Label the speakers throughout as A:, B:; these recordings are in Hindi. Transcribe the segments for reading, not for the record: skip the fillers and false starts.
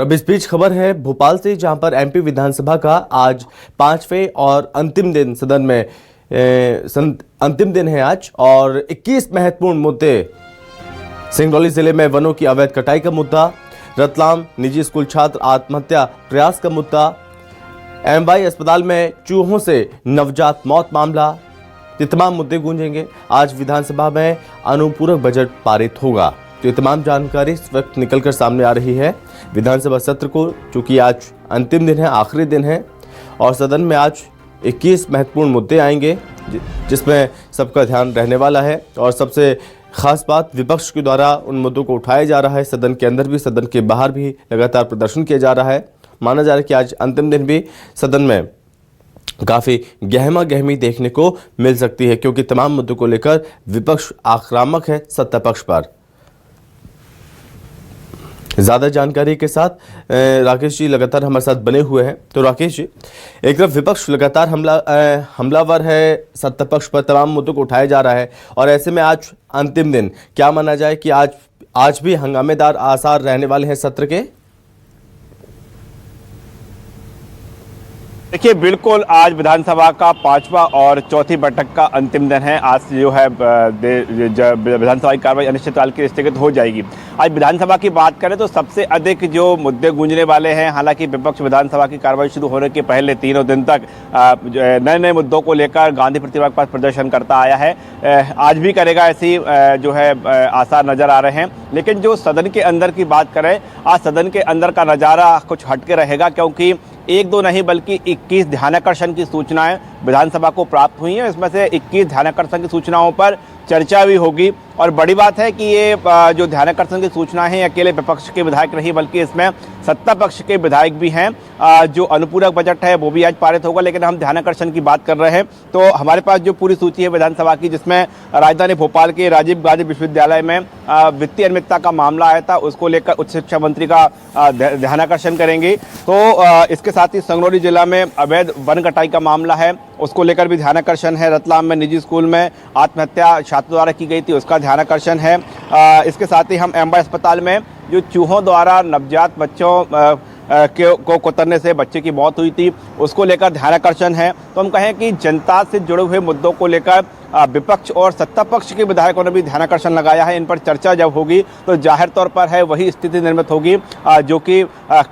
A: अब इस बीच खबर है भोपाल से, जहां पर एमपी विधानसभा का आज 5वें और अंतिम दिन सदन में अंतिम दिन है आज, और 21 महत्वपूर्ण मुद्दे। सिंगरौली जिले में वनों की अवैध कटाई का मुद्दा, रतलाम निजी स्कूल छात्र आत्महत्या प्रयास का मुद्दा, एमवाई अस्पताल में चूहों से नवजात मौत मामला, ये तमाम मुद्दे गूंजेंगे। आज विधानसभा में अनुपूरक बजट पारित होगा। तो ये तमाम जानकारी इस वक्त निकलकर सामने आ रही है विधानसभा सत्र को, चूंकि आज अंतिम दिन है, आखिरी दिन है, और सदन में आज 21 महत्वपूर्ण मुद्दे आएंगे जिसमें सबका ध्यान रहने वाला है। और सबसे खास बात, विपक्ष के द्वारा उन मुद्दों को उठाया जा रहा है, सदन के अंदर भी सदन के बाहर भी लगातार प्रदर्शन किया जा रहा है। माना जा रहा है कि आज अंतिम दिन भी सदन में काफ़ी गहमा गहमी देखने को मिल सकती है, क्योंकि तमाम मुद्दों को लेकर विपक्ष आक्रामक है सत्ता पक्ष पर। ज़्यादा जानकारी के साथ राकेश जी लगातार हमारे साथ बने हुए हैं। तो राकेश जी, एक तरफ विपक्ष लगातार हमलावर है सत्ता पक्ष पर, तमाम मुद्दों को उठाया जा रहा है, और ऐसे में आज अंतिम दिन क्या माना जाए कि आज भी हंगामेदार आसार रहने वाले हैं सत्र के?
B: देखिए, बिल्कुल आज विधानसभा का 5वां और चौथी बैठक का अंतिम दिन है। आज जो है विधानसभा की कार्रवाई अनिश्चितकाल के लिए स्थगित हो जाएगी। आज विधानसभा की बात करें तो सबसे अधिक जो मुद्दे गूंजने वाले हैं, हालांकि विपक्ष विधानसभा की कार्रवाई शुरू होने के पहले तीनों दिन तक नए नए मुद्दों को लेकर गांधी प्रतिमा के पास प्रदर्शन करता आया है। आज भी करेगा, ऐसी जो है आसार नजर आ रहे हैं। लेकिन जो सदन के अंदर की बात करें, आज सदन के अंदर का नज़ारा कुछ हटके रहेगा, क्योंकि एक दो नहीं बल्कि 21 ध्यानाकर्षण की सूचनाएं विधानसभा को प्राप्त हुई हैं। इसमें से 21 ध्यानाकर्षण की सूचनाओं पर चर्चा भी होगी। और बड़ी बात है कि ये जो ध्यानाकर्षण की सूचना है, अकेले विपक्ष के विधायक नहीं बल्कि इसमें सत्ता पक्ष के विधायक भी हैं। जो अनुपूरक बजट है वो भी आज पारित होगा, लेकिन हम ध्यानाकर्षण की बात कर रहे हैं तो हमारे पास जो पूरी सूची है विधानसभा की, जिसमें राजधानी भोपाल के राजीव गांधी विश्वविद्यालय में वित्तीय अनियमितता का मामला आया था, उसको लेकर उच्च शिक्षा मंत्री का ध्यानाकर्षण करेंगे। तो इसके साथ ही सिंगरौली जिला में अवैध वन कटाई का मामला है, उसको लेकर भी ध्यानाकर्षण है। रतलाम में निजी स्कूल में आत्महत्या छात्र द्वारा की गई थी, उसका ध्यानाकर्षण है। इसके साथ ही हम एमवाई अस्पताल में जो चूहों द्वारा नवजात बच्चों को कुतरने से बच्चे की मौत हुई थी, उसको लेकर ध्यानाकर्षण है। तो हम कहें कि जनता से जुड़े हुए मुद्दों को लेकर विपक्ष और सत्ता पक्ष के विधायकों ने भी ध्यानाकर्षण लगाया है। इन पर चर्चा जब होगी तो जाहिर तौर पर है वही स्थिति निर्मित होगी जो कि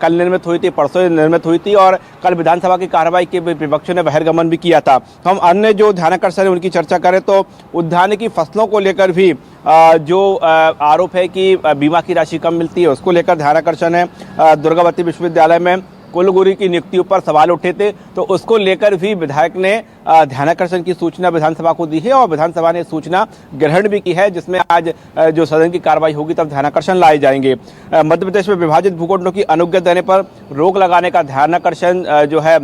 B: कल निर्मित हुई थी, परसों निर्मित हुई थी, और कल विधानसभा की कार्रवाई के विपक्षों ने बहिर्गमन भी किया था। हम अन्य जो ध्यानाकर्षण है उनकी चर्चा करें तो उद्यान की फसलों को लेकर भी जो आरोप है कि बीमा की राशि कम मिलती है, उसको लेकर ध्यानाकर्षण है। दुर्गावती विश्वविद्यालय में कुलगुरु की नियुक्ति पर सवाल उठे थे, तो उसको लेकर भी विधायक ने ध्यानाकर्षण की सूचना विधानसभा को दी है, और विधानसभा ने सूचना ग्रहण भी की है, जिसमें आज जो सदन की कार्रवाई होगी तब ध्यानाकर्षण लाए जाएंगे। मध्य प्रदेश में विभाजित भूखंडों की अनुज्ञा देने पर रोक लगाने का ध्यानाकर्षण जो है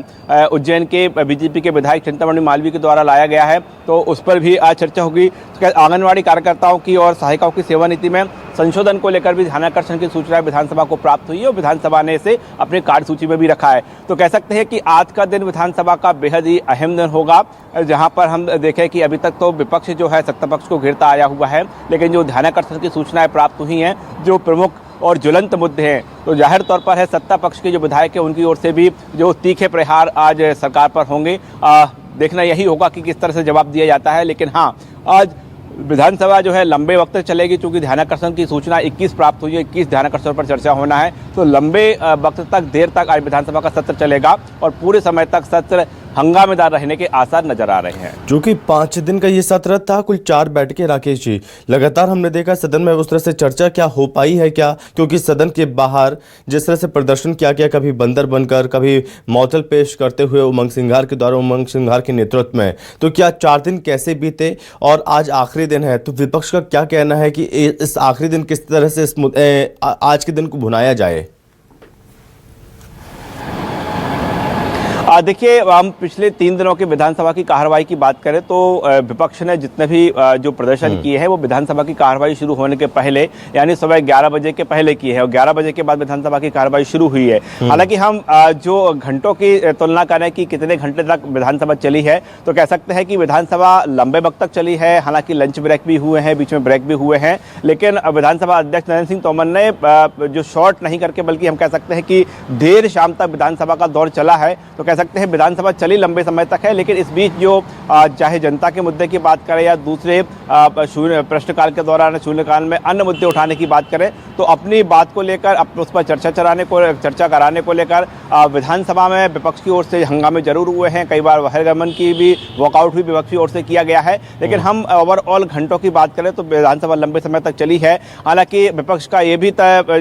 B: उज्जैन के बीजेपी के विधायक चिंतामणि मालवीय के द्वारा लाया गया है, तो उस पर भी आज चर्चा होगी। आंगनबाड़ी कार्यकर्ताओं की और सहायिकाओं की सेवा नीति में संशोधन को लेकर भी ध्यानाकर्षण की सूचना विधानसभा को प्राप्त हुई है, और विधानसभा ने इसे अपने कार्यसूची में भी रखा है। तो कह सकते हैं कि आज का दिन विधानसभा का बेहद ही अहम दिन होगा, जहां पर हम देखें कि अभी तक तो विपक्ष जो है सत्ता पक्ष को घेरता आया हुआ है, लेकिन जो ध्यानाकर्षण की सूचनाएं प्राप्त हुई हैं, जो प्रमुख और ज्वलंत मुद्दे हैं, तो जाहिर तौर पर है सत्ता पक्ष के जो विधायक है उनकी ओर से भी जो तीखे प्रहार आज सरकार पर होंगे। देखना यही होगा कि किस तरह से जवाब दिया जाता है। लेकिन हाँ, आज विधानसभा जो है लंबे वक्त तक चलेगी, क्योंकि ध्यानाकर्षण की सूचना 21 प्राप्त हुई है, 21 ध्यानाकर्षण पर चर्चा होना है, तो लंबे वक्त तक देर तक आज विधानसभा का सत्र चलेगा, और पूरे समय तक सत्र हंगामेदार रहने के आसार नजर आ रहे हैं।
A: जो कि 5 दिन का ये सत्र था, कुल 4 बैठकें। राकेश जी, लगातार हमने देखा सदन में उस तरह से चर्चा क्या हो पाई है क्या? क्योंकि सदन के बाहर जिस तरह से प्रदर्शन किया गया, कभी बंदर बनकर, कभी मौतल पेश करते हुए उमंग सिंघार के द्वारा, उमंग सिंघार के नेतृत्व में, तो क्या 4 दिन कैसे बीते और आज आखिरी दिन है, तो विपक्ष का क्या कहना है कि इस आखिरी दिन किस तरह से आज के दिन को भुनाया जाए?
B: देखिए, हम पिछले 3 दिनों के विधानसभा की कार्रवाई की बात करें तो विपक्ष ने जितने भी जो प्रदर्शन किए हैं वो विधानसभा की कार्रवाई शुरू होने के पहले यानी सुबह 11 बजे के पहले किए हैं और 11 बजे के बाद विधानसभा की कार्रवाई शुरू हुई है। हालांकि हम जो घंटों की तुलना करें कि कितने घंटे तक विधानसभा चली है तो कह सकते हैं कि विधानसभा लंबे वक्त तक चली है। हालांकि लंच ब्रेक भी हुए हैं, बीच में ब्रेक भी हुए हैं, लेकिन विधानसभा अध्यक्ष नरेंद्र सिंह तोमर ने जो शॉर्ट नहीं करके बल्कि हम कह सकते हैं कि देर शाम तक विधानसभा का दौर चला है। तो कह सकते हैं विधानसभा चली लंबे समय तक है, लेकिन इस बीच जो चाहे जनता के मुद्दे की बात करें या दूसरे प्रश्नकाल के दौरान शून्यकाल में अन्य मुद्दे उठाने की बात करें तो अपनी बात को लेकर उस पर चर्चा कराने को लेकर विधानसभा में विपक्ष की ओर से हंगामे जरूर हुए हैं। कई बार बहिर्गमन की भी वॉकआउट भी विपक्ष की ओर से किया गया है, लेकिन हम ओवरऑल घंटों की बात करें तो विधानसभा लंबे समय तक चली है। हालांकि विपक्ष का ये भी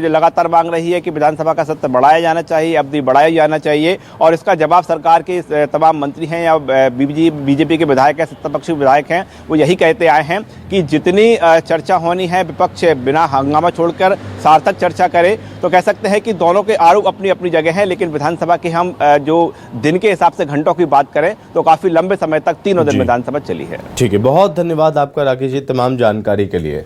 B: लगातार मांग रही है कि विधानसभा का सत्र बढ़ाया जाना चाहिए, अवधि बढ़ाया जाना चाहिए और इसका जवाब सरकार के तमाम मंत्री हैं या बीजेपी के विधायक हैं, सत्तापक्षी विधायक हैं, वो यही कहते आए हैं कि जितनी चर्चा होनी है विपक्ष बिना हंगामा छोड़कर सार्थक चर्चा करे। तो कह सकते हैं कि दोनों के आरोप अपनी अपनी जगह हैं, लेकिन विधानसभा के हम जो दिन के हिसाब से घंटों की बात करें तो काफी लंबे समय तक 3 दिन विधानसभा चली है।
A: ठीक है, बहुत धन्यवाद आपका राकेश जी तमाम जानकारी के लिए।